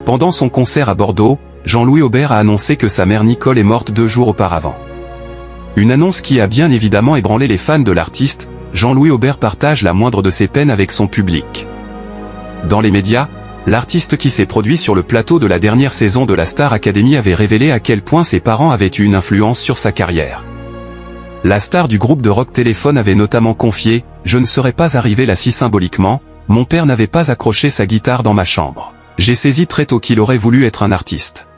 Pendant son concert à Bordeaux, Jean-Louis Aubert a annoncé que sa mère Nicole est morte 2 jours auparavant. Une annonce qui a bien évidemment ébranlé les fans de l'artiste. Jean-Louis Aubert partage la moindre de ses peines avec son public. Dans les médias, l'artiste qui s'est produit sur le plateau de la dernière saison de la Star Academy avait révélé à quel point ses parents avaient eu une influence sur sa carrière. La star du groupe de rock Téléphone avait notamment confié « Je ne serais pas arrivé là si symboliquement, mon père n'avait pas accroché sa guitare dans ma chambre. J'ai saisi très tôt qu'il aurait voulu être un artiste.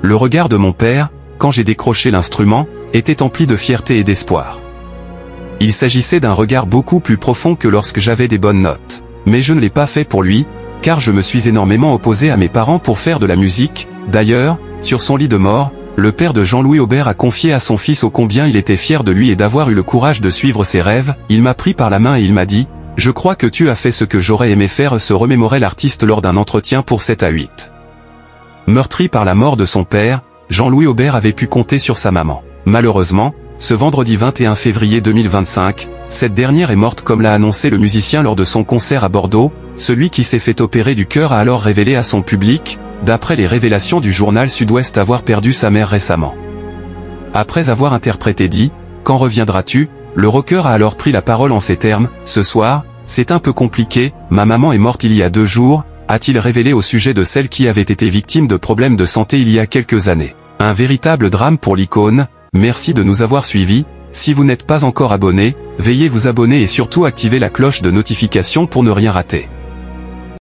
Le regard de mon père, quand j'ai décroché l'instrument, était empli de fierté et d'espoir. Il s'agissait d'un regard beaucoup plus profond que lorsque j'avais des bonnes notes. Mais je ne l'ai pas fait pour lui, car je me suis énormément opposé à mes parents pour faire de la musique. » D'ailleurs, sur son lit de mort, le père de Jean-Louis Aubert a confié à son fils ô combien il était fier de lui et d'avoir eu le courage de suivre ses rêves. « Il m'a pris par la main et il m'a dit « Je crois que tu as fait ce que j'aurais aimé faire », se remémorait l'artiste lors d'un entretien pour 7 à 8. Meurtri par la mort de son père, Jean-Louis Aubert avait pu compter sur sa maman. Malheureusement, ce vendredi 21 février 2025, cette dernière est morte comme l'a annoncé le musicien lors de son concert à Bordeaux. Celui qui s'est fait opérer du cœur a alors révélé à son public, d'après les révélations du journal Sud-Ouest, avoir perdu sa mère récemment. Après avoir interprété dit « Quand reviendras-tu ?», le rocker a alors pris la parole en ces termes « Ce soir, c'est un peu compliqué, ma maman est morte il y a 2 jours », a-t-il révélé au sujet de celle qui avait été victime de problèmes de santé il y a quelques années. Un véritable drame pour l'icône. Merci de nous avoir suivis. Si vous n'êtes pas encore abonné, veuillez vous abonner et surtout activer la cloche de notification pour ne rien rater.